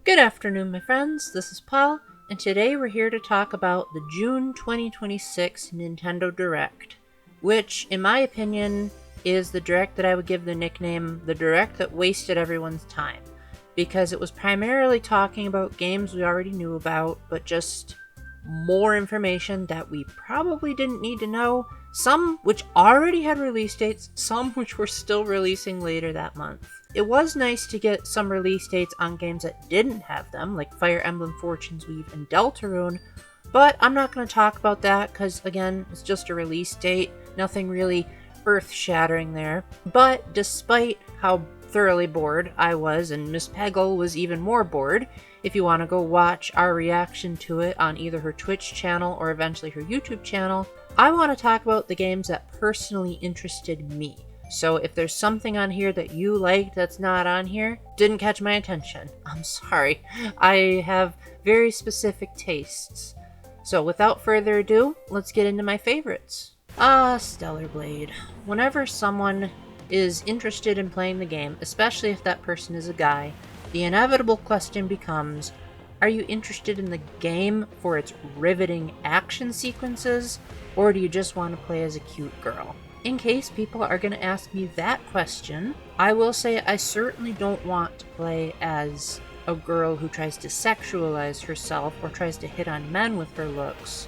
Good afternoon, my friends. This is Paul, and today we're here to talk about the June 2026 Nintendo Direct, which, in my opinion, is the Direct that I would give the nickname the Direct that wasted everyone's time, because it was primarily talking about games we already knew about, but just more information that we probably didn't need to know, some which already had release dates, some which were still releasing later that month. It was nice to get some release dates on games that didn't have them, like Fire Emblem Fortune's Weave and Deltarune, but I'm not going to talk about that because, again, it's just a release date, nothing really earth-shattering there. But despite how thoroughly bored I was, and Miss Peggle was even more bored, if you want to go watch our reaction to it on either her Twitch channel or eventually her YouTube channel, I want to talk about the games that personally interested me. So if there's something on here that you liked that's not on here, didn't catch my attention, I'm sorry. I have very specific tastes. So without further ado, let's get into my favorites. Stellar Blade. Whenever someone is interested in playing the game, especially if that person is a guy, the inevitable question becomes, are you interested in the game for its riveting action sequences, or do you just want to play as a cute girl? In case people are going to ask me that question, I will say I certainly don't want to play as a girl who tries to sexualize herself or tries to hit on men with her looks.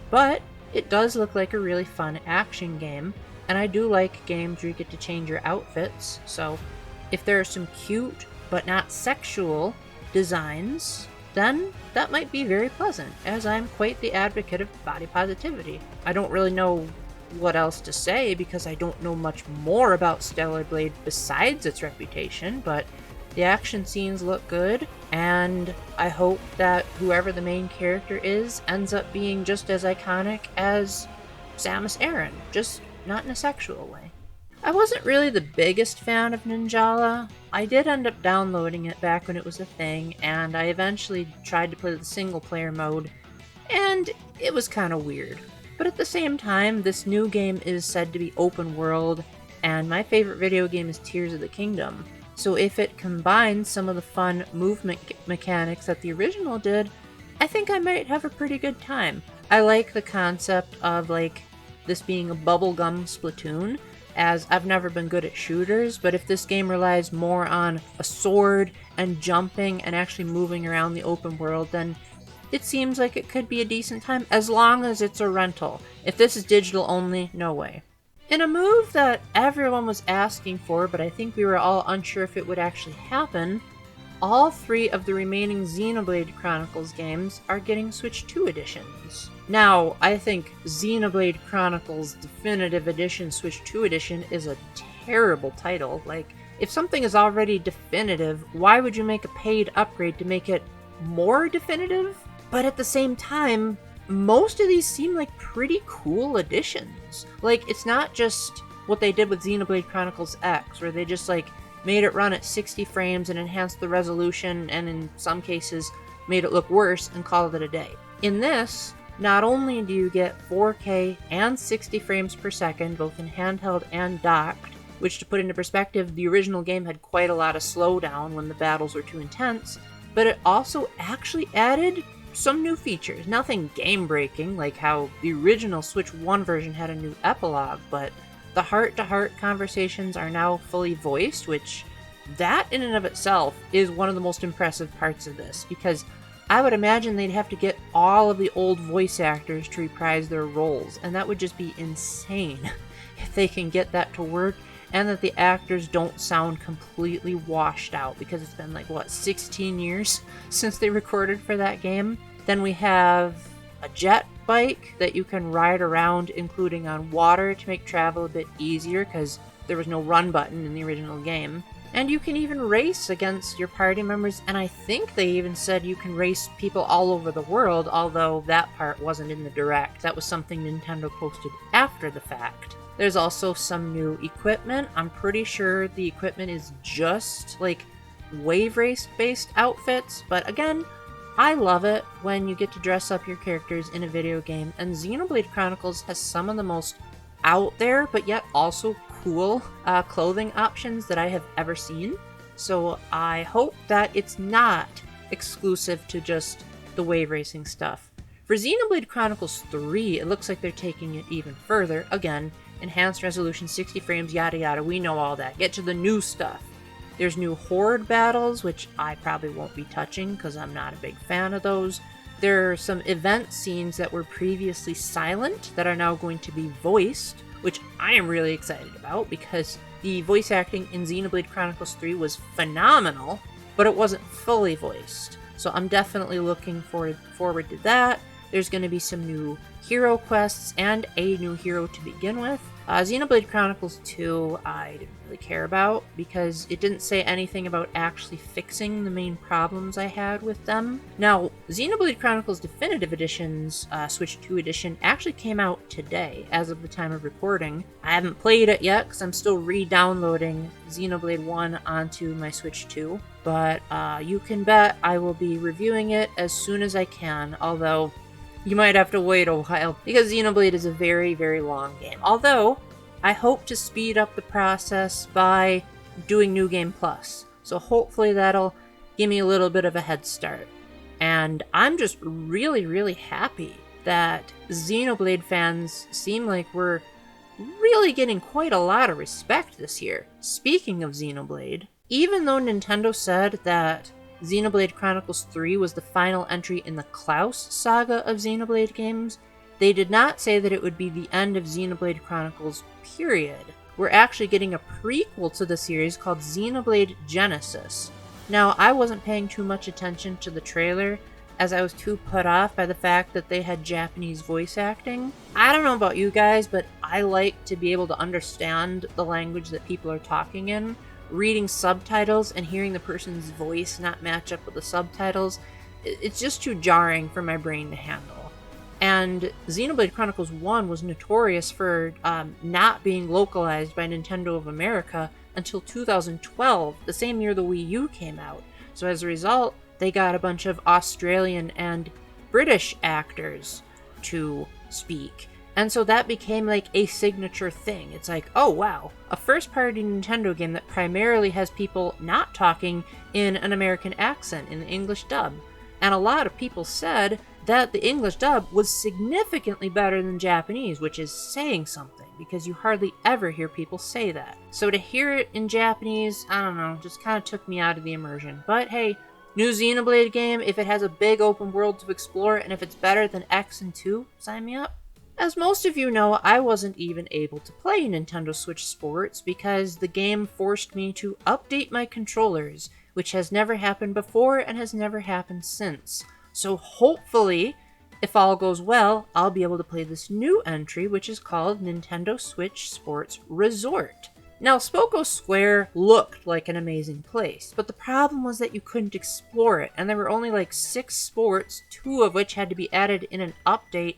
But it does look like a really fun action game, and I do like games where you get to change your outfits, so if there are some cute but not sexual designs, then that might be very pleasant, as I'm quite the advocate of body positivity. I don't really know what else to say because I don't know much more about Stellar Blade besides its reputation, but the action scenes look good, and I hope that whoever the main character is ends up being just as iconic as Samus Aran, just not in a sexual way. I wasn't really the biggest fan of Ninjala. I did end up downloading it back when it was a thing, and I eventually tried to play the single player mode, and it was kind of weird. But at the same time, this new game is said to be open world, and my favorite video game is Tears of the Kingdom. So if it combines some of the fun movement mechanics that the original did, I think I might have a pretty good time. I like the concept of this being a bubblegum Splatoon, as I've never been good at shooters, but if this game relies more on a sword and jumping and actually moving around the open world, then it seems like it could be a decent time, as long as it's a rental. If this is digital only, no way. In a move that everyone was asking for, but I think we were all unsure if it would actually happen, all three of the remaining Xenoblade Chronicles games are getting Switch 2 editions. Now, I think Xenoblade Chronicles Definitive Edition Switch 2 Edition is a terrible title. If something is already definitive, why would you make a paid upgrade to make it more definitive? But at the same time, most of these seem like pretty cool additions. It's not just what they did with Xenoblade Chronicles X, where they just made it run at 60 frames and enhanced the resolution, and in some cases made it look worse and called it a day. In this, not only do you get 4K and 60 frames per second, both in handheld and docked, which, to put into perspective, the original game had quite a lot of slowdown when the battles were too intense, but it also actually added some new features. Nothing game-breaking like how the original Switch 1 version had a new epilogue, but the heart-to-heart conversations are now fully voiced, which that in and of itself is one of the most impressive parts of this, because I would imagine they'd have to get all of the old voice actors to reprise their roles, and that would just be insane if they can get that to work, and that the actors don't sound completely washed out, because it's been 16 years since they recorded for that game. Then we have a jet bike that you can ride around, including on water, to make travel a bit easier, because there was no run button in the original game. And you can even race against your party members, and I think they even said you can race people all over the world, although that part wasn't in the Direct. That was something Nintendo posted after the fact. There's also some new equipment. I'm pretty sure the equipment is just wave race based outfits, but again, I love it when you get to dress up your characters in a video game, and Xenoblade Chronicles has some of the most out there but yet also cool clothing options that I have ever seen. So I hope that it's not exclusive to just the wave racing stuff. For Xenoblade Chronicles 3, it looks like they're taking it even further. Again, enhanced resolution, 60 frames, yada yada, we know all that. Get to the new stuff. There's new horde battles, which I probably won't be touching because I'm not a big fan of those. There are some event scenes that were previously silent that are now going to be voiced, which I am really excited about because the voice acting in Xenoblade Chronicles 3 was phenomenal, but it wasn't fully voiced. So I'm definitely looking forward to that. There's going to be some new hero quests and a new hero to begin with. Xenoblade Chronicles 2 I didn't really care about because it didn't say anything about actually fixing the main problems I had with them. Now, Xenoblade Chronicles Definitive Edition's Switch 2 edition actually came out today as of the time of recording. I haven't played it yet because I'm still re-downloading Xenoblade 1 onto my Switch 2, but you can bet I will be reviewing it as soon as I can, although you might have to wait a while because Xenoblade is a very, very long game. Although, I hope to speed up the process by doing New Game Plus. So hopefully that'll give me a little bit of a head start. And I'm just really, really happy that Xenoblade fans seem like we're really getting quite a lot of respect this year. Speaking of Xenoblade, even though Nintendo said that Xenoblade Chronicles 3 was the final entry in the Klaus saga of Xenoblade games, they did not say that it would be the end of Xenoblade Chronicles, period. We're actually getting a prequel to the series called Xenoblade Genesis. Now, I wasn't paying too much attention to the trailer, as I was too put off by the fact that they had Japanese voice acting. I don't know about you guys, but I like to be able to understand the language that people are talking in. Reading subtitles and hearing the person's voice not match up with the subtitles, it's just too jarring for my brain to handle. And Xenoblade Chronicles 1 was notorious for not being localized by Nintendo of America until 2012, the same year the Wii U came out. So as a result, they got a bunch of Australian and British actors to speak. And so that became like a signature thing. It's like, oh wow, a first-party Nintendo game that primarily has people not talking in an American accent in the English dub. And a lot of people said that the English dub was significantly better than Japanese, which is saying something, because you hardly ever hear people say that. So to hear it in Japanese, I don't know, just kind of took me out of the immersion. But hey, new Xenoblade game, if it has a big open world to explore, and if it's better than X and 2, sign me up. As most of you know, I wasn't even able to play Nintendo Switch Sports because the game forced me to update my controllers, which has never happened before and has never happened since. So hopefully, if all goes well, I'll be able to play this new entry, which is called Nintendo Switch Sports Resort. Now, Spoko Square looked like an amazing place, but the problem was that you couldn't explore it, and there were only like 6 sports, 2 of which had to be added in an update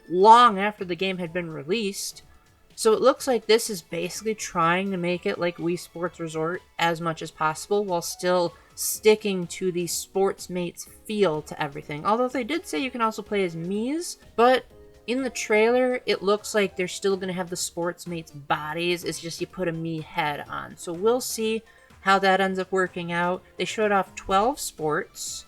long after the game had been released. So it looks like this is basically trying to make it like Wii Sports Resort as much as possible while still sticking to the Sportsmates feel to everything. Although they did say you can also play as Miis, but in the trailer it looks like they're still going to have the Sportsmates bodies. It's just you put a Mii head on. So we'll see how that ends up working out. They showed off 12 sports,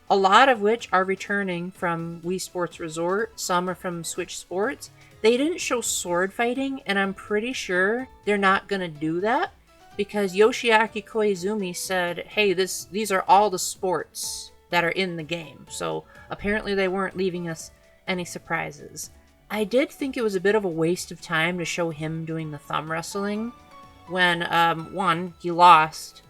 a lot of which are returning from Wii Sports Resort. Some are from Switch Sports. They didn't show sword fighting, and I'm pretty sure they're not going to do that because Yoshiaki Koizumi said, hey, these are all the sports that are in the game. So apparently they weren't leaving us any surprises. I did think it was a bit of a waste of time to show him doing the thumb wrestling when, 1, he lost,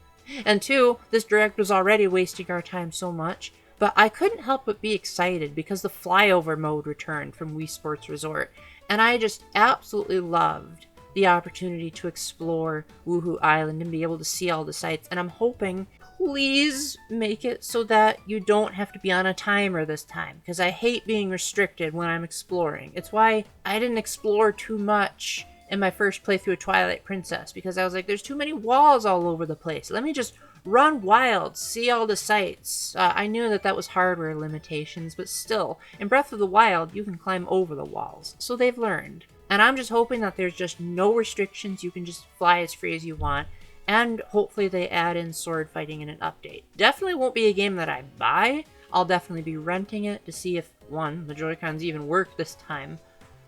and 2, this direct was already wasting our time so much. But I couldn't help but be excited because the flyover mode returned from Wii Sports Resort, and I just absolutely loved the opportunity to explore Woohoo Island and be able to see all the sights. And I'm hoping, please make it so that you don't have to be on a timer this time, because I hate being restricted when I'm exploring. It's why I didn't explore too much in my first playthrough of Twilight Princess, because I was like, there's too many walls all over the place. Let me just run wild, see all the sights. I knew that was hardware limitations, but still, in Breath of the Wild, you can climb over the walls. So they've learned. And I'm just hoping that there's just no restrictions, you can just fly as free as you want. and hopefully they add in sword fighting in an update. Definitely won't be a game that I buy. I'll definitely be renting it to see if, one, the Joy-Cons even work this time.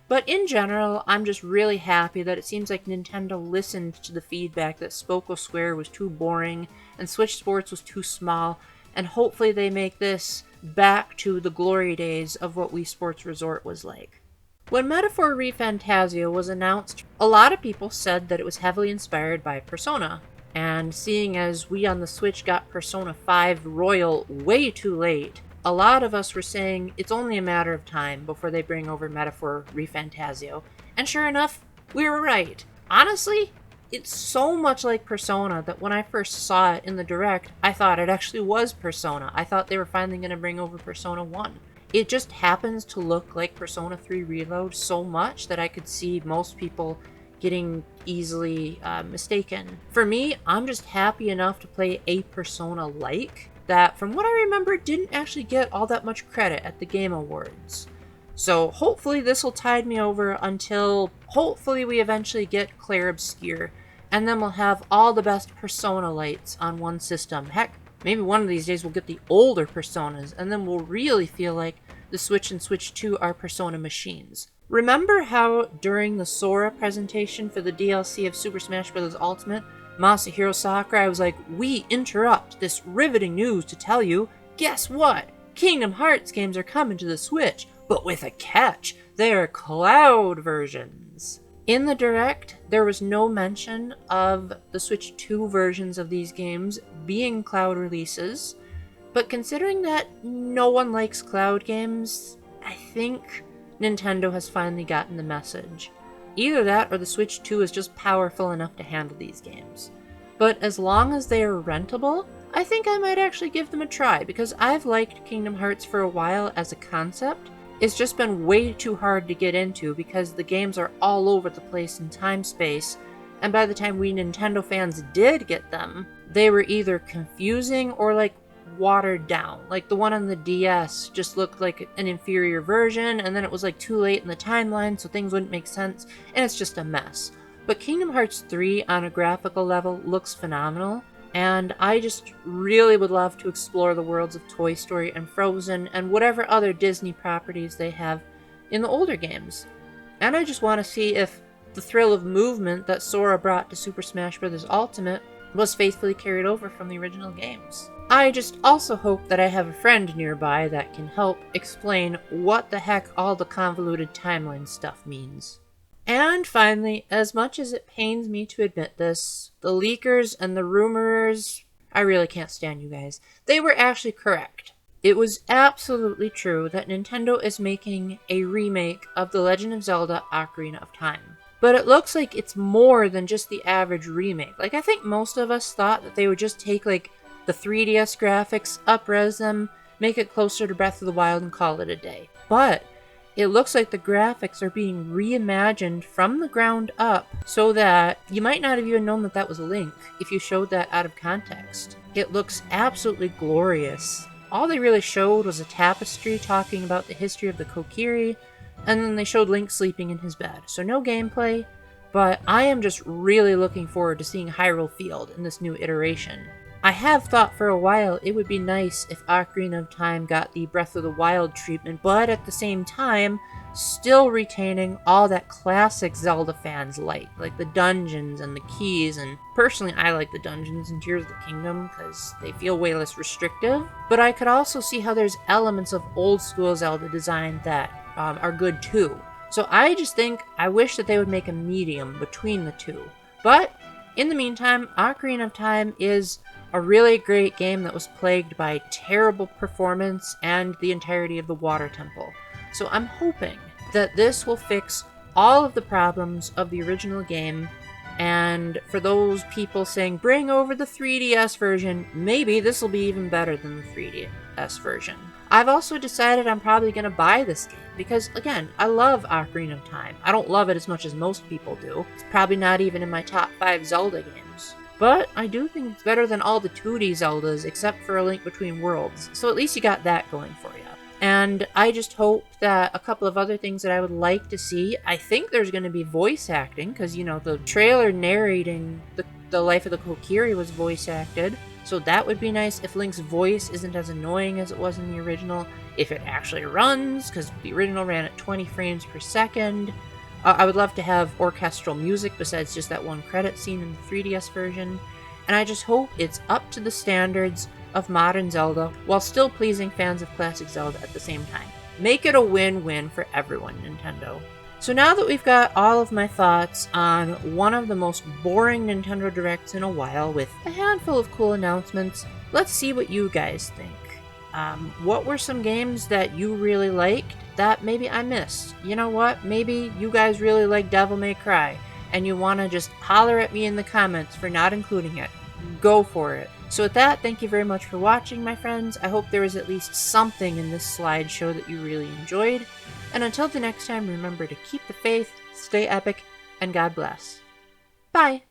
But in general, I'm just really happy that it seems like Nintendo listened to the feedback that Spoko Square was too boring and Switch Sports was too small, and hopefully they make this back to the glory days of what Wii Sports Resort was like. When Metaphor ReFantazio was announced, a lot of people said that it was heavily inspired by Persona, and seeing as we on the Switch got Persona 5 Royal way too late, a lot of us were saying it's only a matter of time before they bring over Metaphor ReFantazio, and sure enough, we were right. Honestly, it's so much like Persona that when I first saw it in the Direct, I thought it actually was Persona. I thought they were finally going to bring over Persona 1. It just happens to look like Persona 3 Reload so much that I could see most people getting easily mistaken. For me, I'm just happy enough to play a Persona-like that, from what I remember, didn't actually get all that much credit at the Game Awards. So hopefully this will tide me over until hopefully we eventually get Clair Obscure, and then we'll have all the best Persona lights on one system. Heck, maybe one of these days we'll get the older Personas, and then we'll really feel like the Switch and Switch 2 are Persona machines. Remember how during the Sora presentation for the DLC of Super Smash Bros. Ultimate, Masahiro Sakurai was like, "We interrupt this riveting news to tell you, guess what? Kingdom Hearts games are coming to the Switch, but with a catch. They are cloud versions." In the Direct, there was no mention of the Switch 2 versions of these games being cloud releases, but considering that no one likes cloud games, I think Nintendo has finally gotten the message. Either that or the Switch 2 is just powerful enough to handle these games. But as long as they are rentable, I think I might actually give them a try, because I've liked Kingdom Hearts for a while as a concept. It's just been way too hard to get into because the games are all over the place in time-space, and by the time we Nintendo fans did get them, they were either confusing or like watered down. Like the one on the DS just looked like an inferior version, and then it was like too late in the timeline so things wouldn't make sense, and it's just a mess. But Kingdom Hearts 3 on a graphical level looks phenomenal, and I just really would love to explore the worlds of Toy Story and Frozen and whatever other Disney properties they have in the older games. And I just want to see if the thrill of movement that Sora brought to Super Smash Bros. Ultimate was faithfully carried over from the original games. I just also hope that I have a friend nearby that can help explain what the heck all the convoluted timeline stuff means. And finally, as much as it pains me to admit this, the leakers and the rumorers, I really can't stand you guys. They were actually correct. It was absolutely true that Nintendo is making a remake of The Legend of Zelda: Ocarina of Time. But it looks like it's more than just the average remake. Like, I think most of us thought that they would just take, like, the 3DS graphics, up-res them, make it closer to Breath of the Wild, and call it a day. But it looks like the graphics are being reimagined from the ground up so that you might not have even known that that was Link if you showed that out of context. It looks absolutely glorious. All they really showed was a tapestry talking about the history of the Kokiri, and then they showed Link sleeping in his bed. So no gameplay, but I am just really looking forward to seeing Hyrule Field in this new iteration. I have thought for a while it would be nice if Ocarina of Time got the Breath of the Wild treatment, but at the same time, still retaining all that classic Zelda fans like the dungeons and the keys, and personally I like the dungeons in Tears of the Kingdom because they feel way less restrictive, but I could also see how there's elements of old school Zelda design that are good too. So I just think, I wish that they would make a medium between the two. But in the meantime, Ocarina of Time is a really great game that was plagued by terrible performance and the entirety of the Water Temple. So I'm hoping that this will fix all of the problems of the original game, and for those people saying bring over the 3DS version, maybe this will be even better than the 3DS version. I've also decided I'm probably going to buy this game because, again, I love Ocarina of Time. I don't love it as much as most people do. It's probably not even in my top 5 Zelda games. But I do think it's better than all the 2D Zeldas except for A Link Between Worlds, so at least you got that going for you. And I just hope that a couple of other things that I would like to see, I think there's going to be voice acting, because, you know, the trailer narrating the the Life of the Kokiri was voice acted, so that would be nice if Link's voice isn't as annoying as it was in the original, if it actually runs, because the original ran at 20 frames per second. I would love to have orchestral music besides just that one credit scene in the 3DS version, and I just hope it's up to the standards of modern Zelda while still pleasing fans of classic Zelda at the same time. Make it a win-win for everyone, Nintendo. So now that we've got all of my thoughts on one of the most boring Nintendo Directs in a while with a handful of cool announcements, let's see what you guys think. What were some games that you really liked that maybe I missed? You know what? Maybe you guys really like Devil May Cry and you want to just holler at me in the comments for not including it. Go for it. So with that, thank you very much for watching, my friends. I hope there was at least something in this slideshow that you really enjoyed. And until the next time, remember to keep the faith, stay epic, and God bless. Bye!